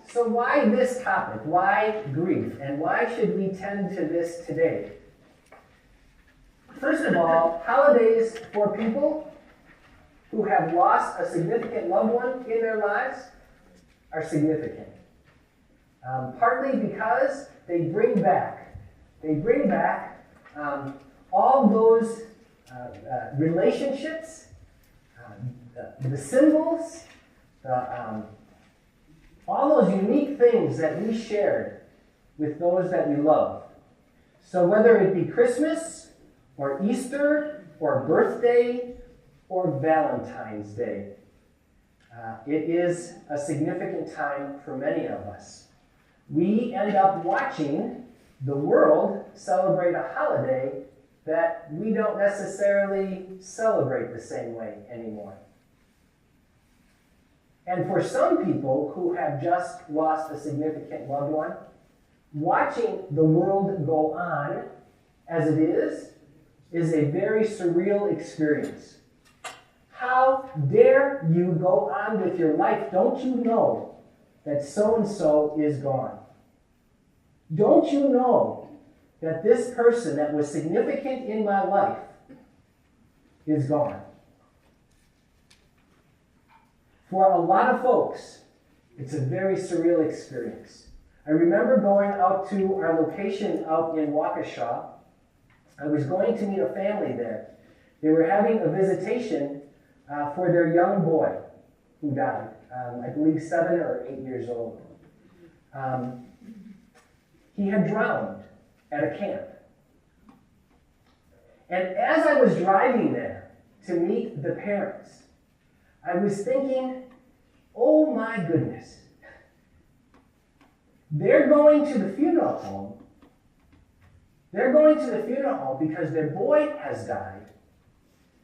So why this topic? Why grief? And why should we tend to this today? First of all, holidays for people who have lost a significant loved one in their lives are significant. Partly because they bring back all those relationships, the symbols, all those unique things that we shared with those that we love. So whether it be Christmas, or Easter, or birthday, or Valentine's Day, it is a significant time for many of us. We end up watching the world celebrate a holiday that we don't necessarily celebrate the same way anymore. And for some people who have just lost a significant loved one, watching the world go on as it is a very surreal experience. How dare you go on with your life? Don't you know that so-and-so is gone? Don't you know that this person that was significant in my life is gone? For a lot of folks, it's a very surreal experience. I remember going out to our location out in Waukesha. I was going to meet a family there. They were having a visitation for their young boy who died, I believe 7 or 8 years old. He had drowned at a camp. And as I was driving there to meet the parents, I was thinking, oh my goodness, they're going to the funeral home. They're going to the funeral home because their boy has died,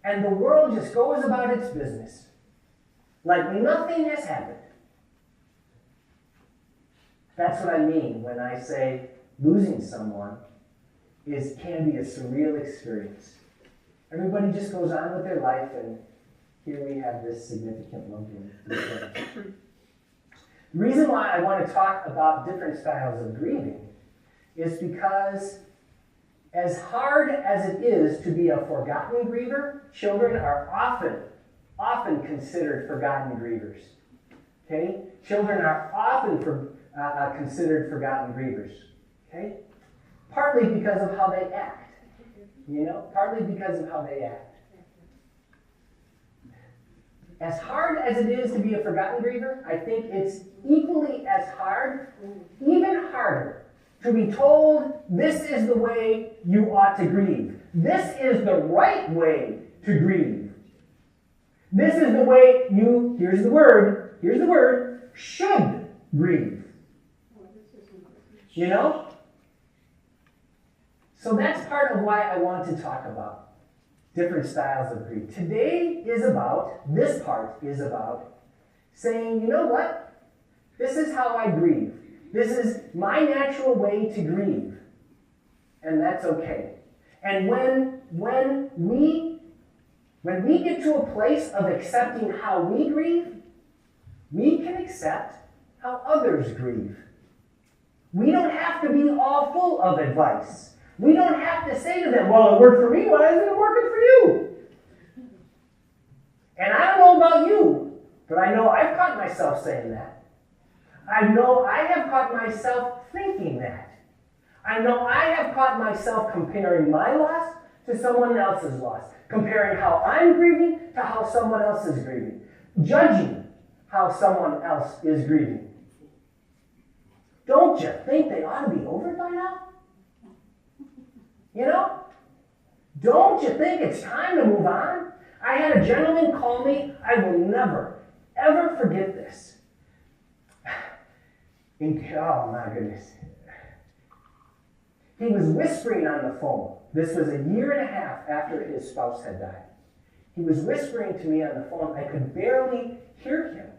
and the world just goes about its business like nothing has happened. That's what I mean when I say losing someone can be a surreal experience. Everybody just goes on with their life, and here we have this significant loved one. The reason why I want to talk about different styles of grieving is because as hard as it is to be a forgotten griever, children are often considered forgotten grievers. Okay? Children are often considered forgotten grievers. Okay? Partly because of how they act. Partly because of how they act. As hard as it is to be a forgotten griever, I think it's equally as hard, even harder, to be told this is the way you ought to grieve. This is the right way to grieve. This is the way you, here's the word, should grieve. So that's part of why I want to talk about different styles of grief. This part is about saying, you know what? This is how I grieve. This is my natural way to grieve. And that's okay. And when we get to a place of accepting how we grieve, we can accept how others grieve. We don't have to be all full of advice. We don't have to say to them, well, it worked for me, why isn't it working for you? And I don't know about you, but I know I've caught myself saying that. I know I have caught myself thinking that. I know I have caught myself comparing my loss to someone else's loss, comparing how I'm grieving to how someone else is grieving, judging how someone else is grieving. Don't you think they ought to be over by now? Don't you think it's time to move on? I had a gentleman call me. I will never, ever forget this. Oh my goodness. He was whispering on the phone. This was 1.5 years after his spouse had died. He was whispering to me on the phone. I could barely hear him.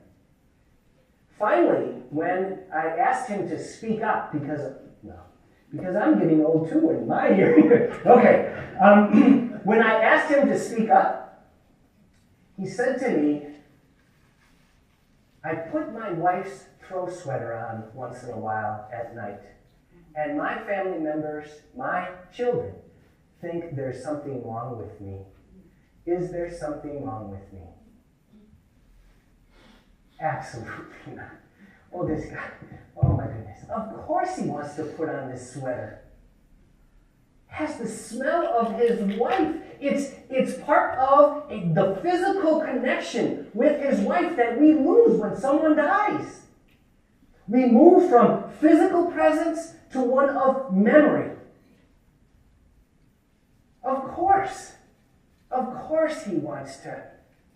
Finally, when I asked him to speak up, because I'm getting old too in my hearing. Okay. When I asked him to speak up, He said to me, I put my wife's throw sweater on once in a while at night, and my family members, my children, think there's something wrong with me. Is there something wrong with me? Absolutely not. Oh, this guy, oh my goodness. Of course he wants to put on this sweater. Has the smell of his wife. It's part of the physical connection with his wife that we lose when someone dies. We move from physical presence to one of memory. Of course he wants to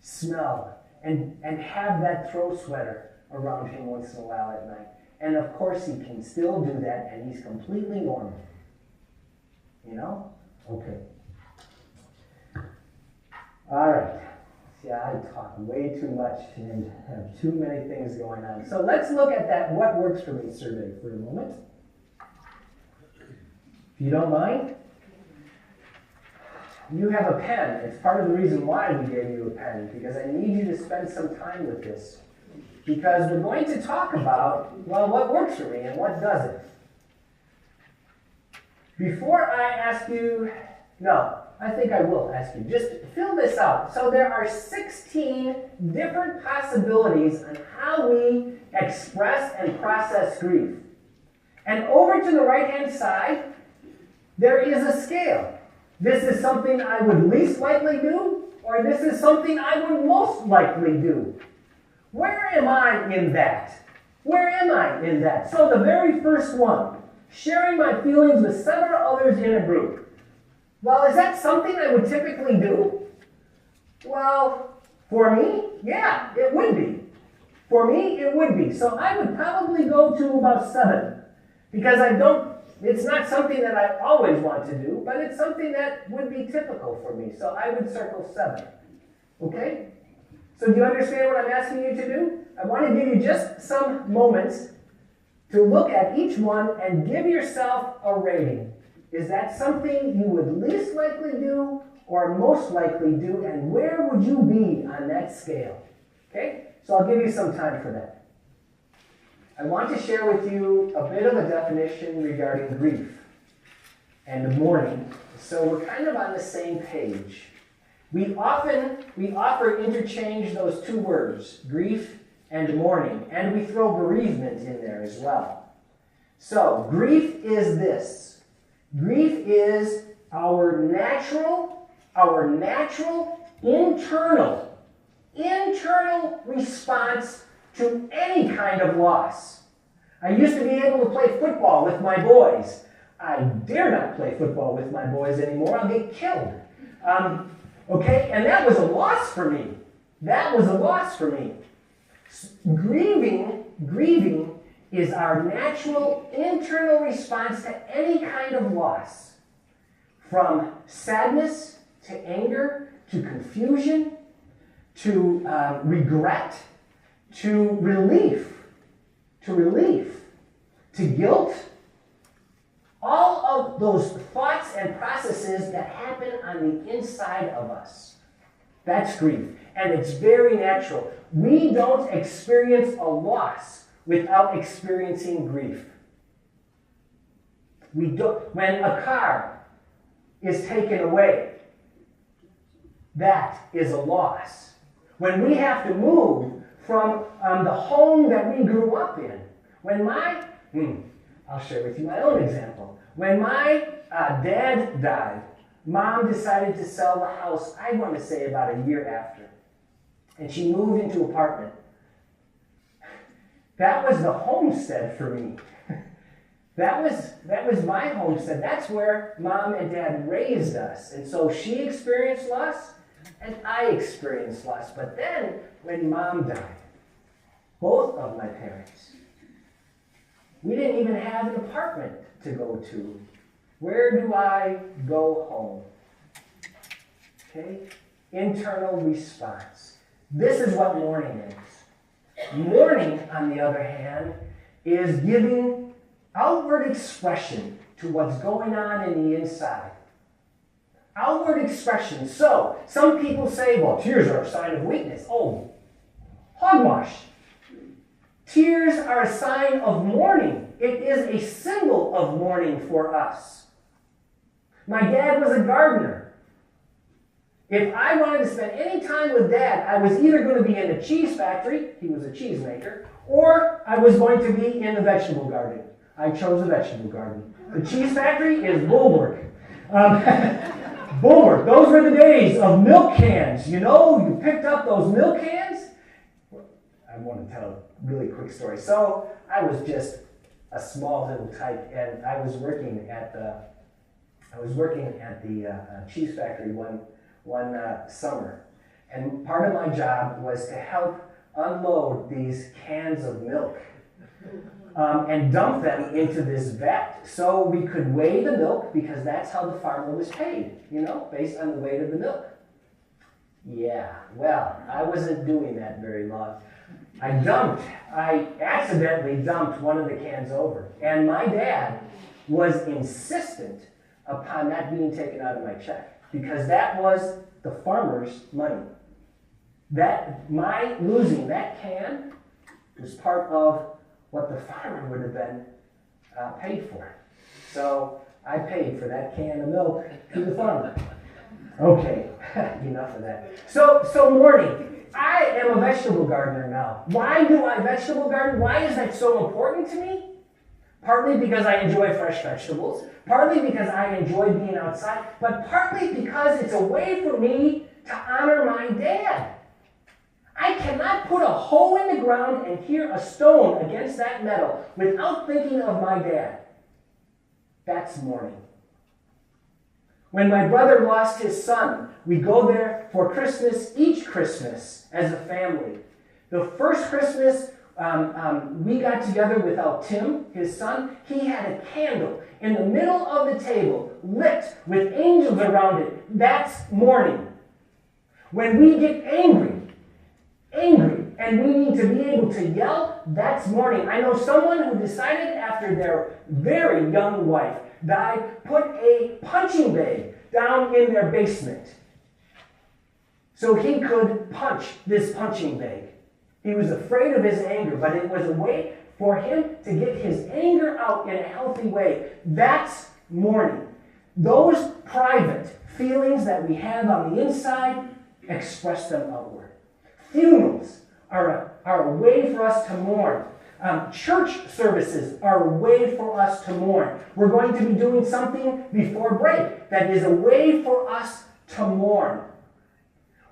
smell and have that throw sweater around him once in a while at night. And of course he can still do that, and he's completely normal. You know? Okay. All right. See, I talk way too much and have too many things going on. So let's look at that what works for me survey for a moment. If you don't mind. You have a pen. It's part of the reason why we gave you a pen, because I need you to spend some time with this. Because we're going to talk about, well, what works for me and what doesn't. Before I ask you, no, I think I will ask you, just fill this out. So there are 16 different possibilities on how we express and process grief. And over to the right-hand side, there is a scale. This is something I would least likely do, or this is something I would most likely do. Where am I in that? Where am I in that? So the very first one, sharing my feelings with several others in a group. Well, is that something I would typically do? Well, for me, yeah, it would be. For me, it would be. So I would probably go to about 7, because it's not something that I always want to do, but it's something that would be typical for me. So I would circle 7. Okay? So do you understand what I'm asking you to do? I want to give you just some moments to look at each one and give yourself a rating. Is that something you would least likely do or most likely do, and where would you be on that scale? Okay? So I'll give you some time for that. I want to share with you a bit of a definition regarding grief and mourning, so we're kind of on the same page. We often interchange those two words, grief and mourning, and we throw bereavement in there as well. So, grief is this. Grief is our natural internal response to any kind of loss. I used to be able to play football with my boys. I dare not play football with my boys anymore. I'll get killed. Okay, and that was a loss for me. Grieving is our natural internal response to any kind of loss. From sadness to anger to confusion to regret to relief to guilt. All of those thoughts and processes that happen on the inside of us. That's grief. And it's very natural. We don't experience a loss without experiencing grief. When a car is taken away, that is a loss. When we have to move from the home that we grew up in. I'll share with you my own example. When my dad died, Mom decided to sell the house, I want to say about a year after. And she moved into an apartment. That was the homestead for me. That was my homestead. That's where Mom and Dad raised us. And so she experienced loss, and I experienced loss. But then, when Mom died, both of my parents, we didn't even have an apartment to go to. Where do I go home? Okay? Internal response. This is what mourning is. Mourning, on the other hand, is giving outward expression to what's going on in the inside. Outward expression. So, some people say, well, tears are a sign of weakness. Oh, hogwash. Tears are a sign of mourning. It is a symbol of mourning for us. My dad was a gardener. If I wanted to spend any time with Dad, I was either going to be in a cheese factory, he was a cheesemaker, or I was going to be in the vegetable garden. I chose the vegetable garden. The cheese factory is Bulwark. Bulwark, those were the days of milk cans. You know, you picked up those milk cans. I want to tell a really quick story. So I was just a small little tyke, and I was working at the cheese factory one summer, and part of my job was to help unload these cans of milk and dump them into this vat so we could weigh the milk, because that's how the farmer was paid, based on the weight of the milk. Yeah, well, I wasn't doing that very long. I accidentally dumped one of the cans over, and my dad was insistent upon that being taken out of my check, because that was the farmer's money. My losing that can was part of what the farmer would have been paid for. So I paid for that can of milk to the farmer. Okay, enough of that. So mourning. I am a vegetable gardener now. Why do I vegetable garden? Why is that so important to me? Partly because I enjoy fresh vegetables, partly because I enjoy being outside, but partly because it's a way for me to honor my dad. I cannot put a hole in the ground and hear a stone against that metal without thinking of my dad. That's mourning. When my brother lost his son, we go there for Christmas, each Christmas, as a family. The first Christmas, we got together without Tim, his son. He had a candle in the middle of the table, lit with angels around it. That's mourning. When we get angry, and we need to be able to yell, that's mourning. I know someone who decided after their very young wife died, put a punching bag down in their basement so he could punch this punching bag. He was afraid of his anger, but it was a way for him to get his anger out in a healthy way. That's mourning. Those private feelings that we have on the inside, express them outward. Funerals are a way for us to mourn. Church services are a way for us to mourn. We're going to be doing something before break that is a way for us to mourn.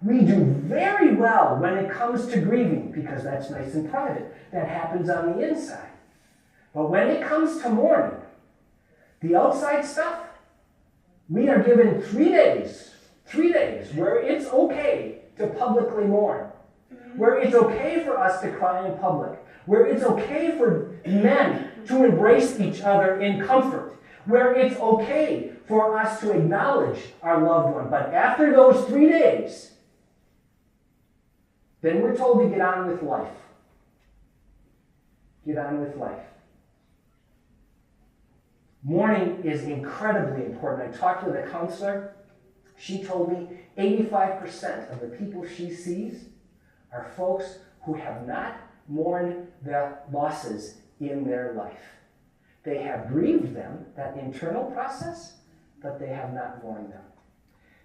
We do very well when it comes to grieving, because that's nice and private. That happens on the inside. But when it comes to mourning, the outside stuff, we are given 3 days where it's okay to publicly mourn, where it's okay for us to cry in public, where it's okay for men to embrace each other in comfort, where it's okay for us to acknowledge our loved one. But after those 3 days, then we're told to get on with life. Get on with life. Mourning is incredibly important. I talked with a counselor. She told me 85% of the people she sees are folks who have not mourned their losses in their life. They have grieved them, that internal process, but they have not mourned them.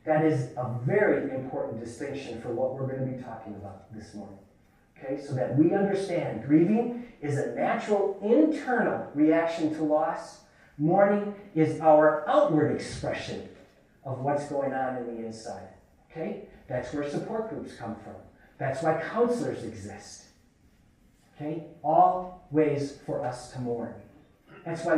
That is a very important distinction for what we're going to be talking about this morning. Okay, so that we understand grieving is a natural internal reaction to loss. Mourning is our outward expression of what's going on in the inside. Okay, that's where support groups come from. That's why counselors exist. Okay, all ways for us to mourn. That's why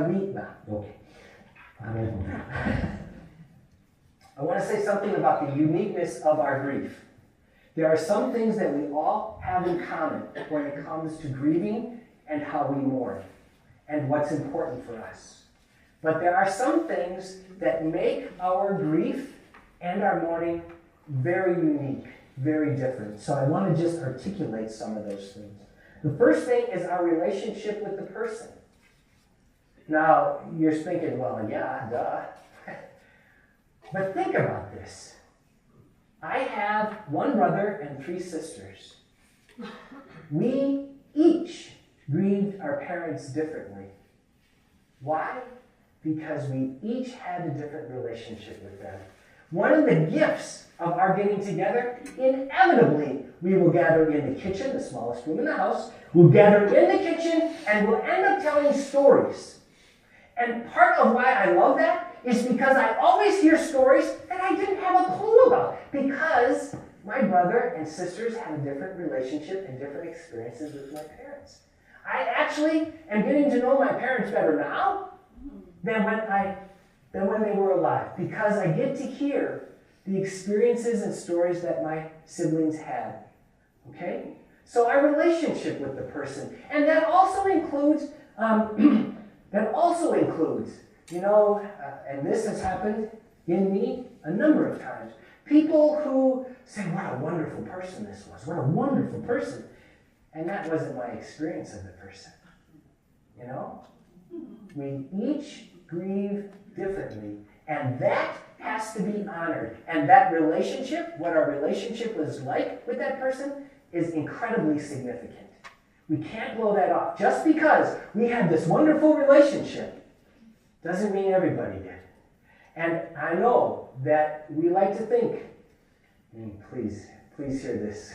I want to say something about the uniqueness of our grief. There are some things that we all have in common when it comes to grieving and how we mourn and what's important for us. But there are some things that make our grief and our mourning very unique, very different. So I want to just articulate some of those things. The first thing is our relationship with the person. Now, you're thinking, well, yeah, duh. But think about this. I have one brother and 3 sisters. We each grieved our parents differently. Why? Because we each had a different relationship with them. One of the gifts of our getting together, inevitably, we will gather in the kitchen, the smallest room in the house. We'll gather in the kitchen, and we'll end up telling stories. And part of why I love that is because I always hear stories that I didn't have a clue about. Because my brother and sisters had a different relationship and different experiences with my parents. I actually am getting to know my parents better now than when they were alive, because I get to hear the experiences and stories that my siblings had. Okay? So our relationship with the person, and that also includes, and this has happened in me a number of times. People who say, what a wonderful person this was, what a wonderful person. And that wasn't my experience of the person. You know? We each grieve differently, and that has to be honored. And that relationship, what our relationship was like with that person, is incredibly significant. We can't blow that off. Just because we had this wonderful relationship doesn't mean everybody did. And I know that we like to think, please hear this.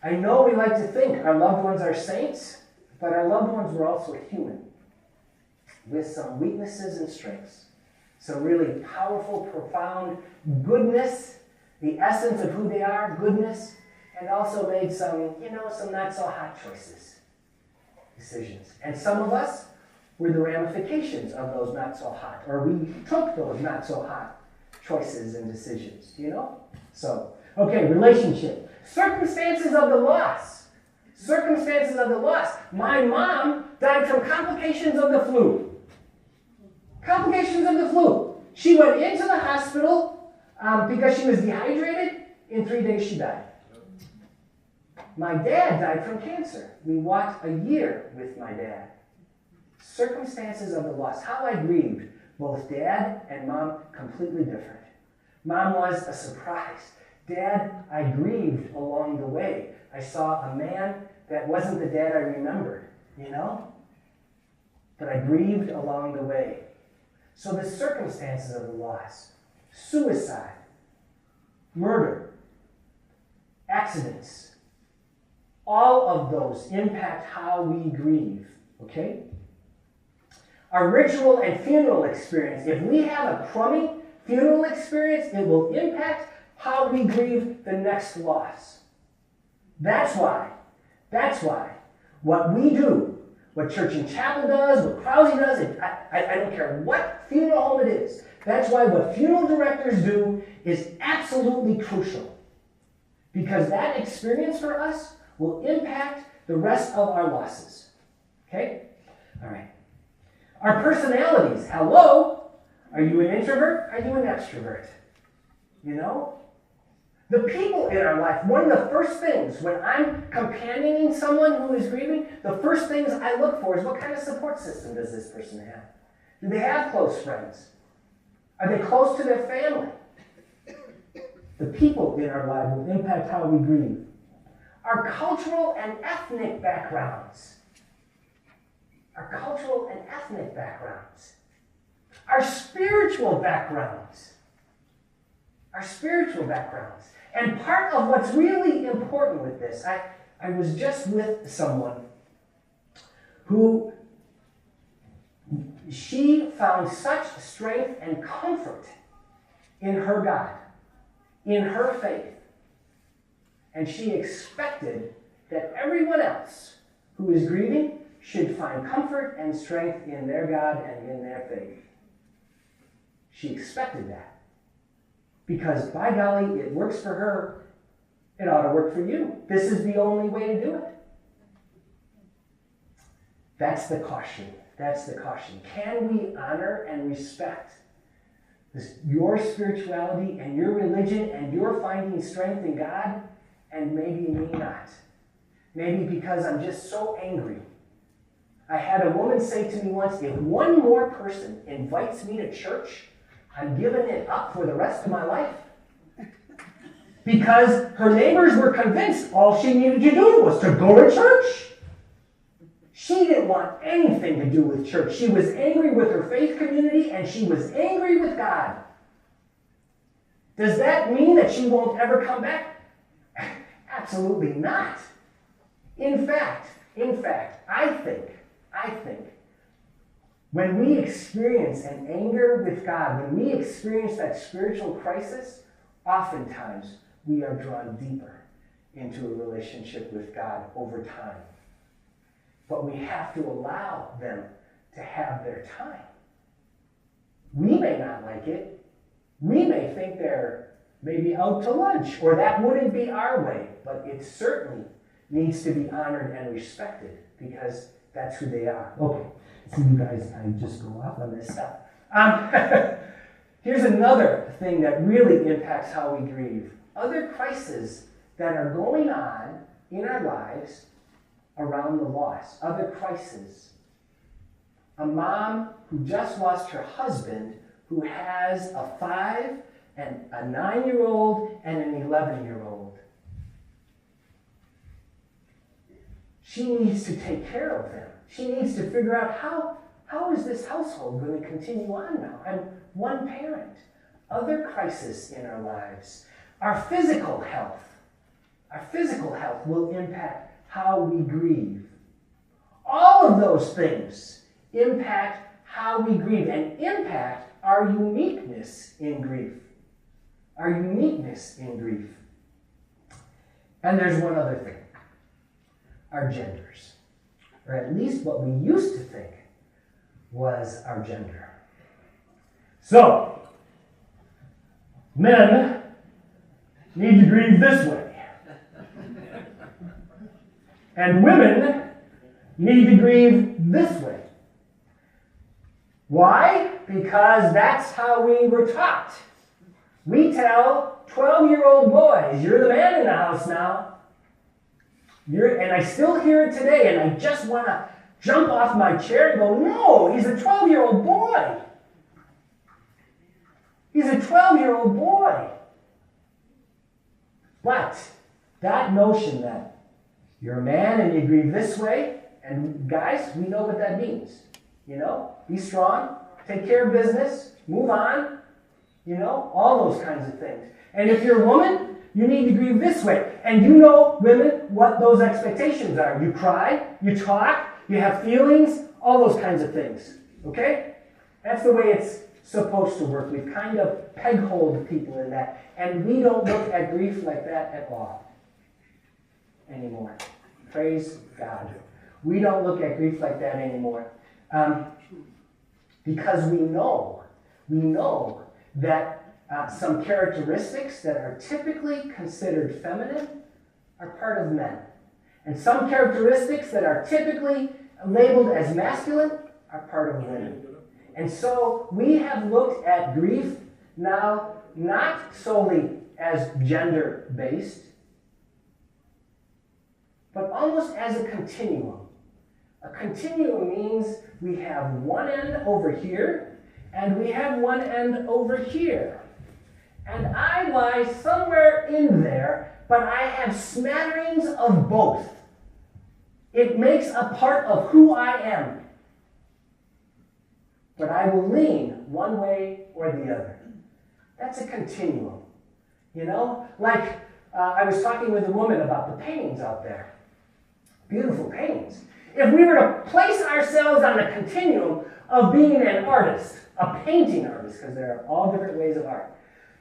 I know we like to think our loved ones are saints, but our loved ones were also human, with some weaknesses and strengths. Some really powerful, profound goodness, the essence of who they are, goodness, and also made some not so hot decisions. And some of us were the ramifications of those not so hot, or we took those not so hot choices and decisions, So, okay, relationship. Circumstances of the loss. Circumstances of the loss. My mom died from complications of the flu. Complications of the flu. She went into the hospital because she was dehydrated. In 3 days, she died. My dad died from cancer. We walked a year with my dad. Circumstances of the loss. How I grieved. Both dad and mom, completely different. Mom was a surprise. Dad, I grieved along the way. I saw a man that wasn't the dad I remembered, But I grieved along the way. So the circumstances of the loss, suicide, murder, accidents, all of those impact how we grieve, okay? Our ritual and funeral experience, if we have a crummy funeral experience, it will impact how we grieve the next loss. That's why what we do, what Church and Chapel does, what Krause does, I don't care what funeral home it is, that's why what funeral directors do is absolutely crucial. Because that experience for us will impact the rest of our losses. Okay? All right. Our personalities, hello? Are you an introvert? Are you an extrovert? The people in our life, one of the first things when I'm companioning someone who is grieving, the first things I look for is what kind of support system does this person have? Do they have close friends? Are they close to their family? The people in our life will impact how we grieve. Our cultural and ethnic backgrounds. Our cultural and ethnic backgrounds. Our spiritual backgrounds. Our spiritual backgrounds. And part of what's really important with this, I was just with someone who, she found such strength and comfort in her God, in her faith. And she expected that everyone else who is grieving should find comfort and strength in their God and in their faith. She expected that. Because, by golly, it works for her. It ought to work for you. This is the only way to do it. That's the caution. That's the caution. Can we honor and respect your spirituality and your religion and your finding strength in God, and maybe me not? Maybe because I'm just so angry. I had a woman say to me once, if one more person invites me to church, I'm giving it up for the rest of my life. Because her neighbors were convinced all she needed to do was to go to church. She didn't want anything to do with church. She was angry with her faith community, and she was angry with God. Does that mean that she won't ever come back? Absolutely not. In fact, I think when we experience an anger with God, when we experience that spiritual crisis, oftentimes we are drawn deeper into a relationship with God over time. But we have to allow them to have their time. We may not like it. We may think they're maybe out to lunch, or that wouldn't be our way, but it certainly needs to be honored and respected because that's who they are. Okay, so you guys, I just go off on this stuff. Here's another thing that really impacts how we grieve. Other crises that are going on in our lives around the loss. Other crises. A mom who just lost her husband, who has a 5 and a 9-year-old and an 11-year-old. She needs to take care of them. She needs to figure out how is this household going to continue on now? I'm one parent. Other crises in our lives. Our physical health. Our physical health will impact how we grieve. All of those things impact how we grieve and impact our uniqueness in grief. Our uniqueness in grief. And there's one other thing. Our genders. Or at least what we used to think was our gender. So, men need to grieve this way. And women need to grieve this way. Why? Because that's how we were taught. We tell 12-year-old boys, you're the man in the house now. And I still hear it today, and I just want to jump off my chair and go, no, he's a 12-year-old boy. He's a 12-year-old boy. But that notion that you're a man and you grieve this way, and guys, we know what that means. You know, be strong, take care of business, move on, you know, all those kinds of things. And if you're a woman, you need to grieve this way. And you know, women, what those expectations are. You cry, you talk, you have feelings, all those kinds of things. Okay? That's the way it's supposed to work. We've kind of peg-holed people in that. And we don't look at grief like that at all anymore. Praise God. We don't look at grief like that anymore. Because we know that some characteristics that are typically considered feminine are part of men. And some characteristics that are typically labeled as masculine are part of women. And so we have looked at grief now not solely as gender-based, but almost as a continuum. A continuum means we have one end over here, and we have one end over here. And I lie somewhere in there, but I have smatterings of both. It makes a part of who I am. But I will lean one way or the other. That's a continuum. You know? Like, I was talking with a woman about the paintings out there. Beautiful paintings. If we were to place ourselves on a continuum of being an artist, a painting artist, because there are all different ways of art.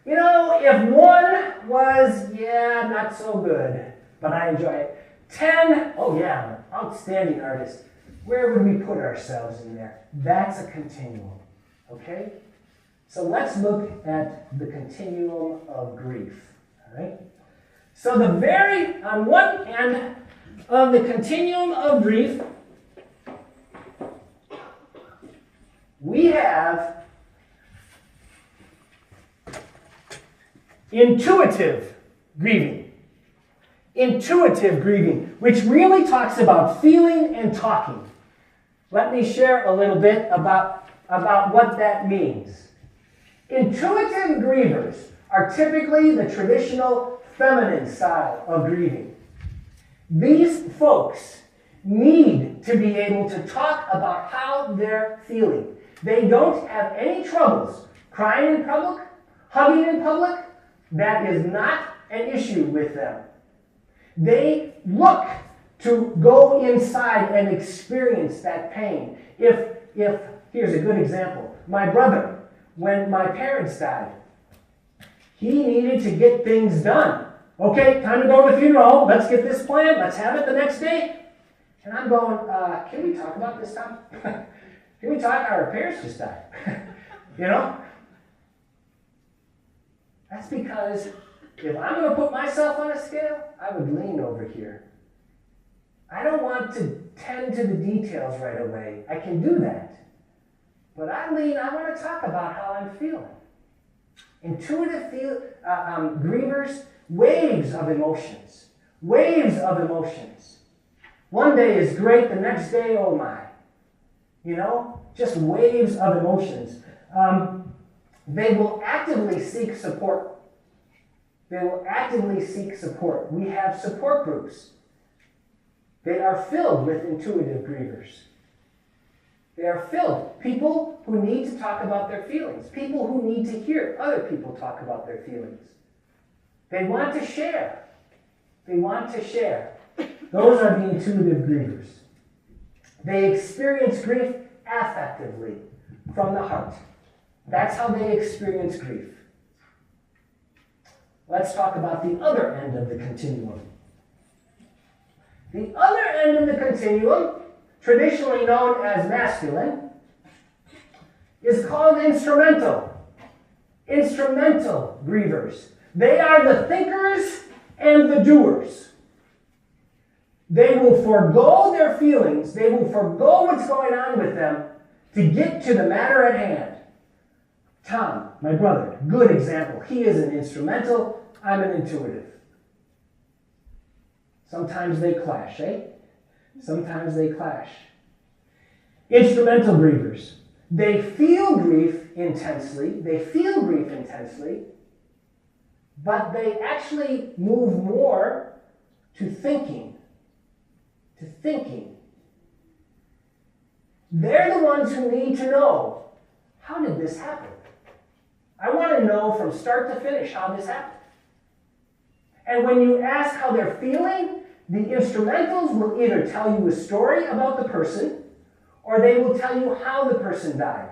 You know, if one was, not so good, but I enjoy it. 10, oh yeah, I'm an outstanding artist. Where would we put ourselves in there? That's a continuum, okay? So let's look at the continuum of grief, all right? So on one end of the continuum of grief, we have intuitive grieving. Intuitive grieving, which really talks about feeling and talking. Let me share a little bit about what that means. Intuitive grievers are typically the traditional feminine style of grieving. These folks need to be able to talk about how they're feeling. They don't have any troubles crying in public, hugging in public. That is not an issue with them. They look to go inside and experience that pain. If here's a good example. My brother, when my parents died, he needed to get things done. Okay, time to go to the funeral. Let's get this planned. Let's have it the next day. And I'm going, can we talk about this, Tom? Can we talk? Our parents just died. You know? That's because if I'm going to put myself on a scale, I would lean over here. I don't want to tend to the details right away. I can do that. But I want to talk about how I'm feeling. Intuitive grievers, waves of emotions. Waves of emotions. One day is great, the next day, oh my. You know, just waves of emotions. They will actively seek support. They will actively seek support. We have support groups. They are filled with intuitive grievers. They are filled. People who need to talk about their feelings. People who need to hear other people talk about their feelings. They want to share. They want to share. Those are the intuitive grievers. They experience grief affectively, from the heart. That's how they experience grief. Let's talk about the other end of the continuum. The other end of the continuum, traditionally known as masculine, is called instrumental. Instrumental grievers. They are the thinkers and the doers. They will forego their feelings. They will forego what's going on with them to get to the matter at hand. Tom, my brother, good example. He is an instrumental. I'm an intuitive. Sometimes they clash, eh? Sometimes they clash. Instrumental grievers. They feel grief intensely. But they actually move more to thinking. They're the ones who need to know, how did this happen? I want to know from start to finish how this happened. And when you ask how they're feeling, the instrumentals will either tell you a story about the person, or they will tell you how the person died.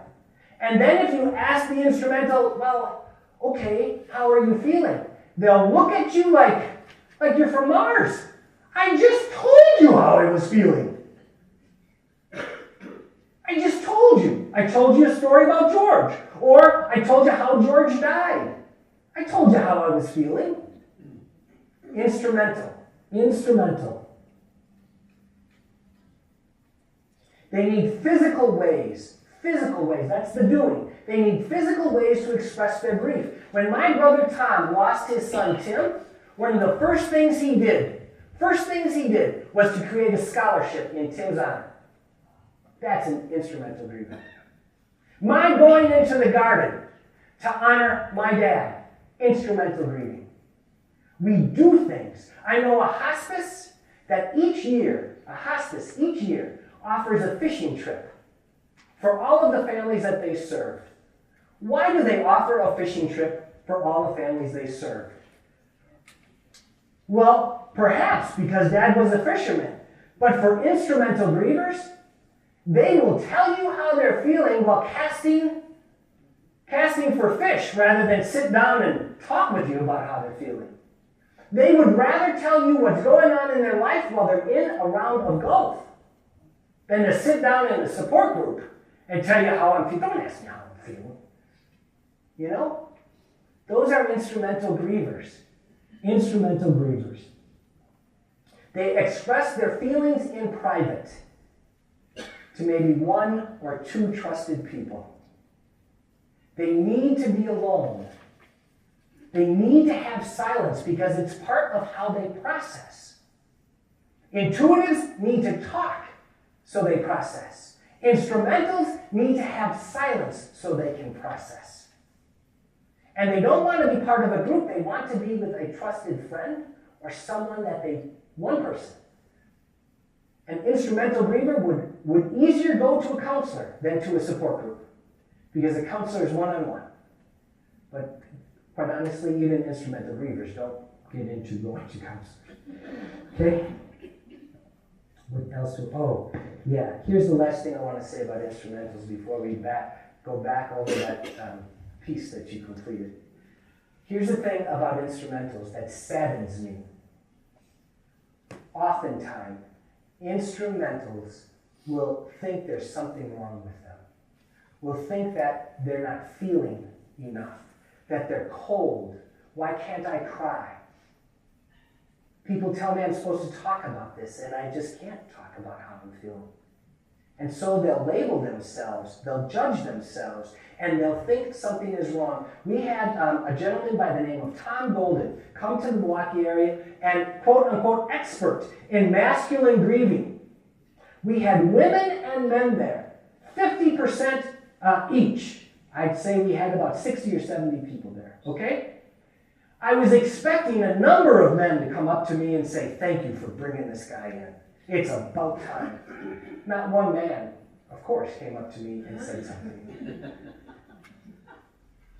And then if you ask the instrumental, well, okay, how are you feeling? They'll look at you like you're from Mars. I just told you how I was feeling. I just told you. I told you a story about George. Or I told you how George died. I told you how I was feeling. Instrumental. They need physical ways. That's the doing. They need physical ways to express their grief. When my brother Tom lost his son Tim, one of the first things he did was to create a scholarship in Tim's honor. That's an instrumental grieving. My going into the garden to honor my dad, instrumental grieving. We do things. I know a hospice each year offers a fishing trip for all of the families that they serve. Why do they offer a fishing trip for all the families they serve? Well, perhaps because Dad was a fisherman. But for instrumental grievers, they will tell you how they're feeling while casting for fish rather than sit down and talk with you about how they're feeling. They would rather tell you what's going on in their life while they're in a round of golf than to sit down in a support group and tell you how I'm feeling. Don't ask me how I'm feeling. You know? Those are instrumental grievers. They express their feelings in private to maybe one or two trusted people. They need to be alone. They need to have silence because it's part of how they process. Intuitives need to talk so they process. Instrumentals need to have silence so they can process. And they don't want to be part of a group. They want to be with a trusted friend or someone one person. An instrumental griever would easier go to a counselor than to a support group, because a counselor is one-on-one. But quite honestly, even instrumental grievers don't get into going to counselors. Okay? What else? Here's the last thing I want to say about instrumentals before we go back over that piece that you completed. Here's the thing about instrumentals that saddens me. Oftentimes, instrumentals will think there's something wrong with them. Will think that they're not feeling enough, that they're cold. Why can't I cry? People tell me I'm supposed to talk about this, and I just can't talk about how I'm feeling. And so they'll label themselves, they'll judge themselves, and they'll think something is wrong. We had a gentleman by the name of Tom Golden come to the Milwaukee area and quote-unquote expert in masculine grieving. We had women and men there, 50% each. I'd say we had about 60 or 70 people there, okay? I was expecting a number of men to come up to me and say, thank you for bringing this guy in. It's about time. Not one man, of course, came up to me and said something.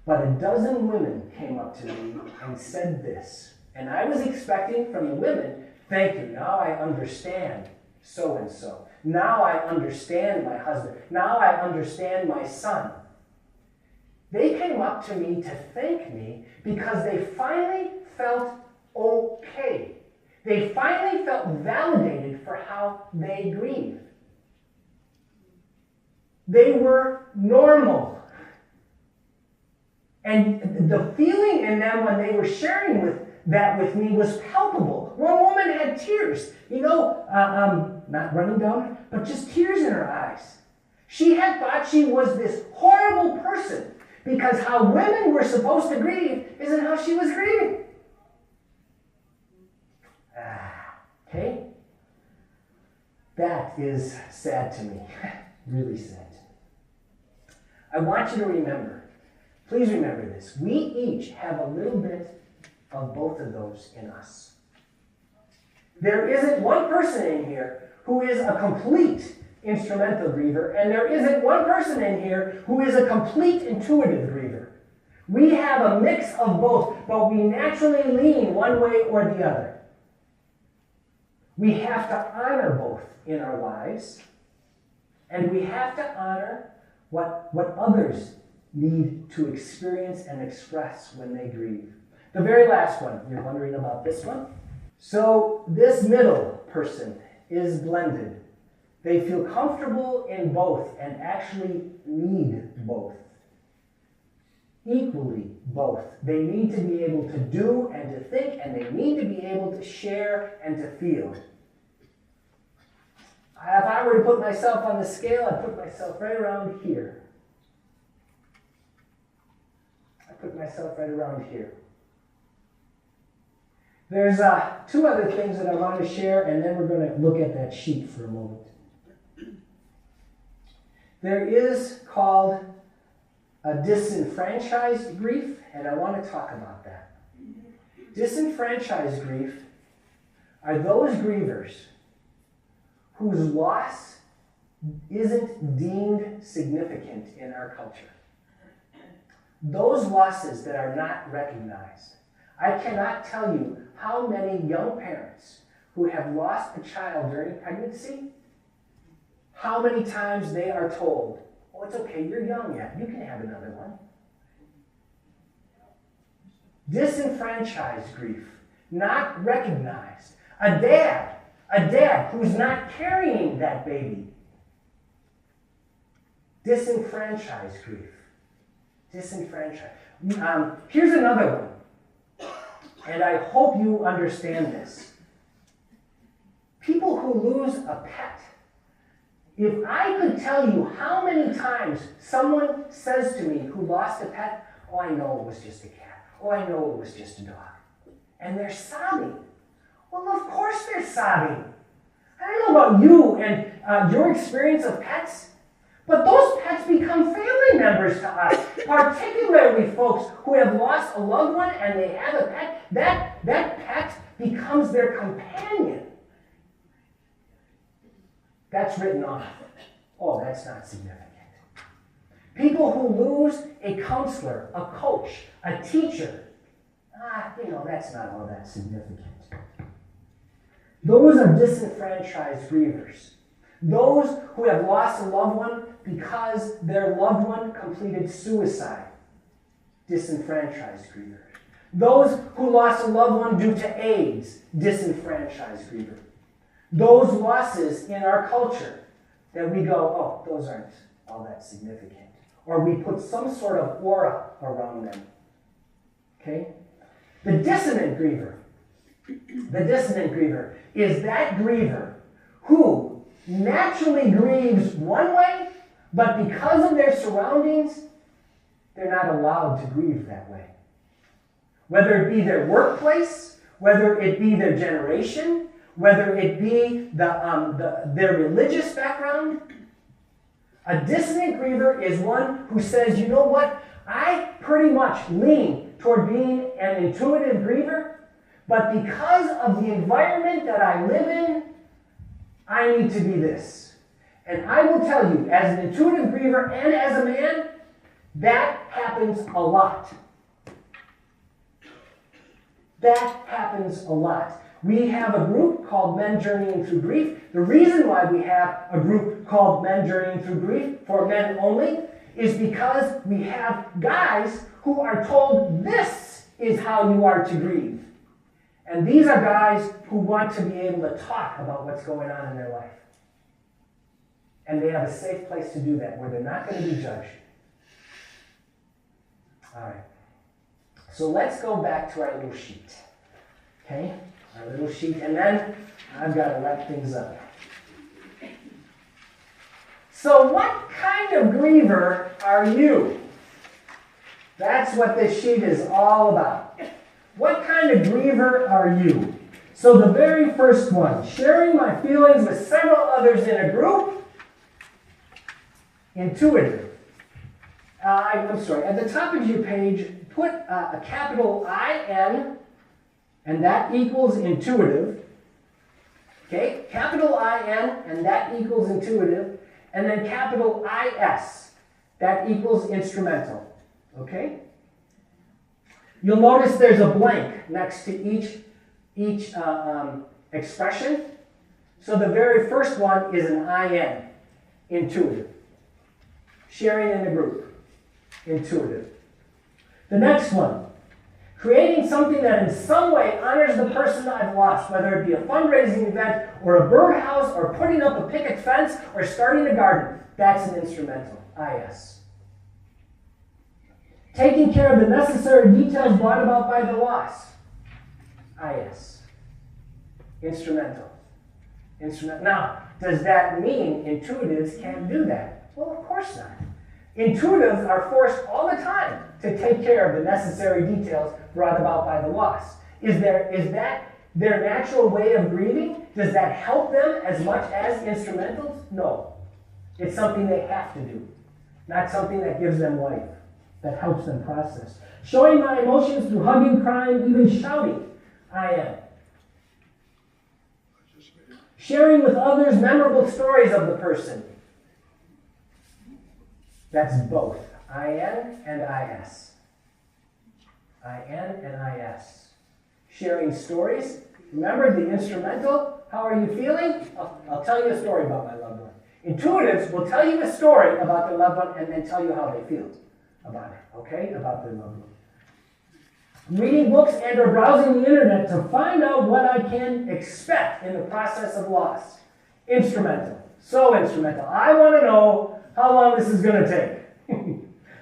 But a dozen women came up to me and said this. And I was expecting from the women, thank you, now I understand so-and-so. Now I understand my husband. Now I understand my son. They came up to me to thank me because they finally felt okay. They finally felt validated for how they grieve. They were normal. And the feeling in them when they were sharing that with me was palpable. One woman had tears, not running down, but just tears in her eyes. She had thought she was this horrible person because how women were supposed to grieve isn't how she was grieving. Okay? That is sad to me. Really sad. I want you to remember, please remember this. We each have a little bit of both of those in us. There isn't one person in here who is a complete instrumental griever, and there isn't one person in here who is a complete intuitive griever. We have a mix of both, but we naturally lean one way or the other. We have to honor both in our lives, and we have to honor what others need to experience and express when they grieve. The very last one, you're wondering about this one? So this middle person is blended. They feel comfortable in both and actually need both. Equally both. They need to be able to do and to think, and they need to be able to share and to feel. If I were to put myself on the scale, I'd put myself right around here. There's two other things that I want to share, and then we're going to look at that sheet for a moment. There is called a disenfranchised grief, and I want to talk about that. Disenfranchised grief are those grievers whose loss isn't deemed significant in our culture. Those losses that are not recognized. I cannot tell you how many young parents who have lost a child during pregnancy, how many times they are told, oh, it's okay, you're young yet, you can have another one. Disenfranchised grief, not recognized. A dad who's not carrying that baby. Disenfranchised grief. Disenfranchised. Here's another one, and I hope you understand this. People who lose a pet. If I could tell you how many times someone says to me who lost a pet, oh, I know it was just a cat. Oh, I know it was just a dog. And they're sobbing. Well, of course they're sobbing. I don't know about you and your experience of pets, But those pets become family members to us, particularly folks who have lost a loved one and they have a pet. That pet becomes their companion. That's written off. Oh, that's not significant. People who lose a counselor, a coach, a teacher, that's not all that significant. Those are disenfranchised grievers. Those who have lost a loved one because their loved one completed suicide, disenfranchised grievers. Those who lost a loved one due to AIDS, disenfranchised griever. Those losses in our culture that we go, oh, those aren't all that significant. Or we put some sort of aura around them. Okay? The dissonant griever is that griever who naturally grieves one way, but because of their surroundings, they're not allowed to grieve that way. Whether it be their workplace, whether it be their generation, whether it be their religious background. A dissonant griever is one who says, you know what, I pretty much lean toward being an intuitive griever, but because of the environment that I live in, I need to be this. And I will tell you, as an intuitive griever and as a man, that happens a lot. That happens a lot. We have a group called Men Journeying Through Grief. The reason why we have a group called Men Journeying Through Grief, for men only, is because we have guys who are told this is how you are to grieve. And these are guys who want to be able to talk about what's going on in their life. And they have a safe place to do that, where they're not going to be judged. All right. So let's go back to our little sheet. Okay? Our little sheet. And then I've got to wrap things up. So what kind of griever are you? That's what this sheet is all about. What kind of griever are you? So the very first one, sharing my feelings with several others in a group. Intuitive. I'm sorry, at the top of your page, put a capital I-N, and that equals intuitive. Okay, capital I-N, and that equals intuitive. And then capital I-S, that equals instrumental. Okay? You'll notice there's a blank next to each expression. So the very first one is an I-N, intuitive. Sharing in a group, intuitive. The next one, creating something that in some way honors the person I've lost, whether it be a fundraising event or a birdhouse or putting up a picket fence or starting a garden. That's an instrumental, IS. Taking care of the necessary details brought about by the loss, IS. Instrumental. Now, does that mean intuitives can't do that? Well, of course not. Intuitives are forced all the time to take care of the necessary details brought about by the loss. Is that their natural way of grieving? Does that help them as much as instrumentals? No. It's something they have to do, not something that gives them life, that helps them process. Showing my emotions through hugging, crying, even shouting, I am. Sharing with others memorable stories of the person. That's both, IN and IS. IN and IS. Sharing stories. Remember the instrumental? How are you feeling? I'll tell you a story about my loved one. Intuitives will tell you a story about their loved one and then tell you how they feel about it, okay? About their loved one. Reading books and or browsing the internet to find out what I can expect in the process of loss. Instrumental. So instrumental. I want to know how long this is going to take.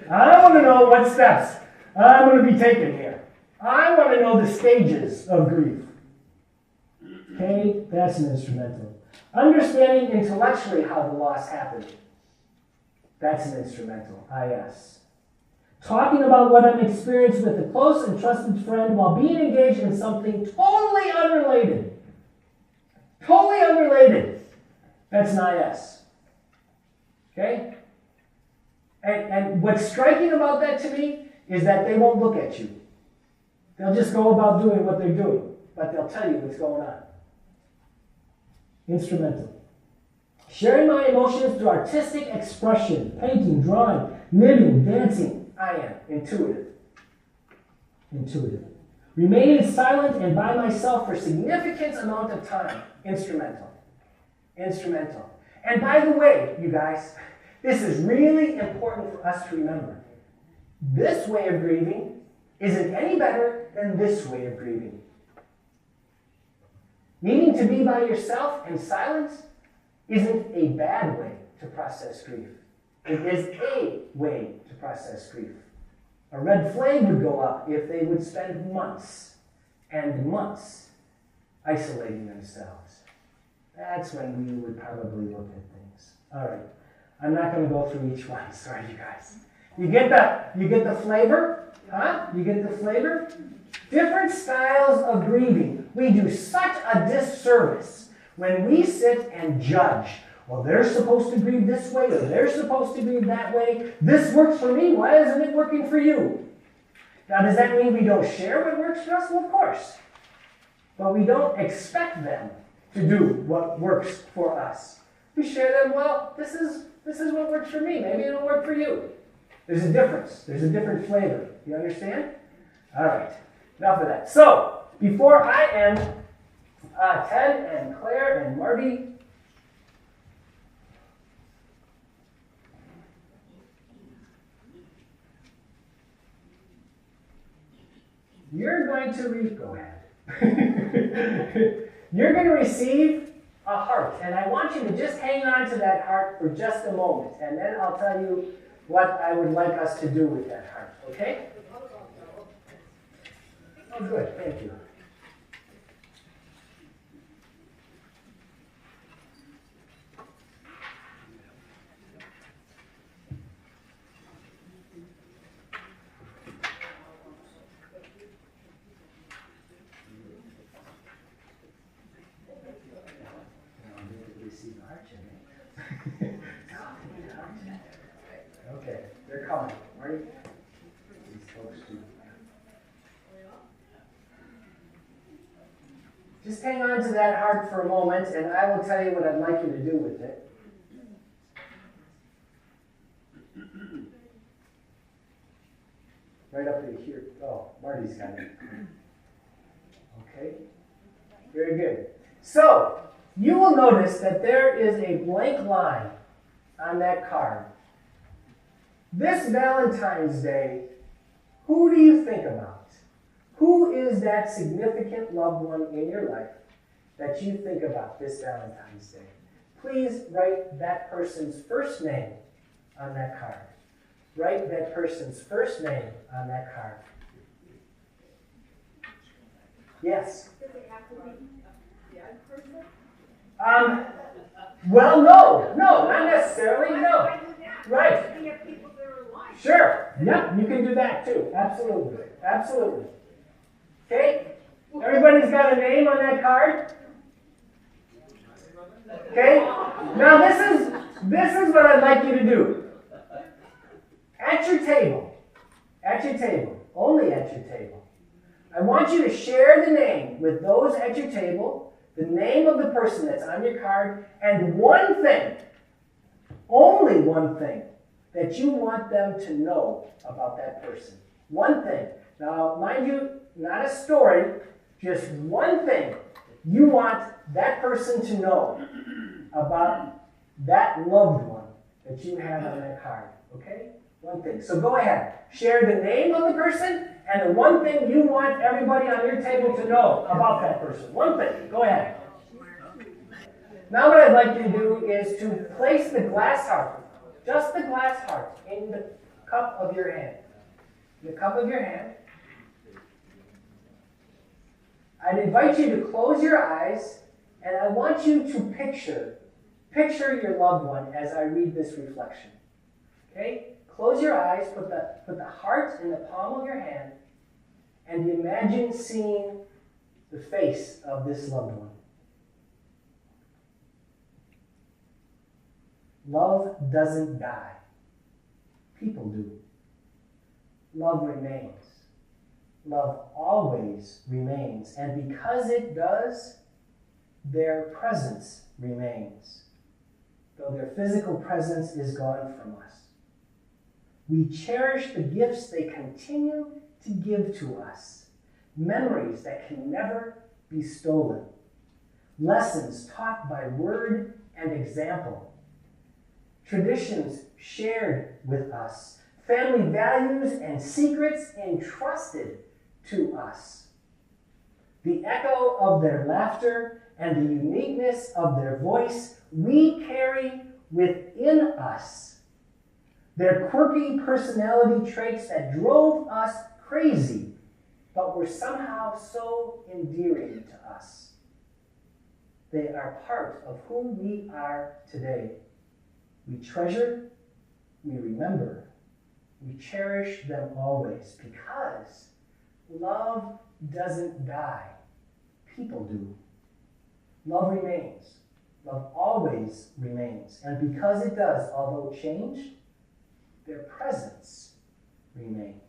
I want to know what steps I'm going to be taking here. I want to know the stages of grief. Okay, that's an instrumental. Understanding intellectually how the loss happened. That's an instrumental, IS. Talking about what I've experienced with a close and trusted friend while being engaged in something totally unrelated. Totally unrelated. That's an IS. Okay? And what's striking about that to me is that they won't look at you. They'll just go about doing what they're doing, but they'll tell you what's going on. Instrumental. Sharing my emotions through artistic expression, painting, drawing, knitting, dancing. I am intuitive. Intuitive. Remaining silent and by myself for significant amount of time. Instrumental. Instrumental. And by the way, you guys, this is really important for us to remember. This way of grieving isn't any better than this way of grieving. Needing to be by yourself in silence isn't a bad way to process grief. It is a way to process grief. A red flag would go up if they would spend months and months isolating themselves. That's when we would probably look at things. All right, I'm not going to go through each one. Sorry, you guys. You get the flavor? Huh? You get the flavor? Different styles of grieving. We do such a disservice when we sit and judge. Well, they're supposed to grieve this way, or they're supposed to grieve that way. This works for me. Why isn't it working for you? Now, does that mean we don't share what works for us? Well, of course. But we don't expect them to do what works for us. We share them, well, this is what works for me. Maybe it'll work for you. There's a difference. There's a different flavor. You understand? All right. Enough of that. So, before I end, Ted and Claire and Marty, you're going to go ahead. You're going to receive a heart, and I want you to just hang on to that heart for just a moment, and then I'll tell you what I would like us to do with that heart, okay? Oh, good, thank you. Okay, they're coming, right? These folks do. Just hang on to that heart for a moment, and I will tell you what I'd like you to do with it. Right up in here. Oh, Marty's got it. Okay, very good. So, you will notice that there is a blank line on that card. This Valentine's Day, who do you think about? Who is that significant loved one in your life that you think about this Valentine's Day? Please write that person's first name on that card. Write that person's first name on that card. Yes? Does it have to be a dead person? Well, no, not necessarily, no. Right. Sure. Yep, you can do that too. Absolutely. Absolutely. Okay? Everybody's got a name on that card? Okay? Now this is what I'd like you to do. At your table, only at your table, I want you to share the name with those at your table, the name of the person that's on your card, and one thing, only one thing, that you want them to know about that person. One thing. Now, mind you, not a story, just one thing you want that person to know about that loved one that you have on that card. Okay? One thing. So go ahead. Share the name of the person and the one thing you want everybody on your table to know about that person. One thing. Go ahead. Now what I'd like you to do is to place the glass heart, just the glass heart, in the cup of your hand. The cup of your hand. I'd invite you to close your eyes, and I want you to picture your loved one as I read this reflection. Okay? Close your eyes, put the heart in the palm of your hand, and imagine seeing the face of this loved one. Love doesn't die. People do. Love remains. Love always remains. And because it does, their presence remains, though their physical presence is gone from us. We cherish the gifts they continue to give to us, memories that can never be stolen, lessons taught by word and example, traditions shared with us, family values and secrets entrusted to us. The echo of their laughter and the uniqueness of their voice we carry within us. Their quirky personality traits that drove us crazy, but were somehow so endearing to us. They are part of who we are today. We treasure, we remember, we cherish them always, because love doesn't die. People do. Love remains. Love always remains. And because it does, although changed, their presence remains.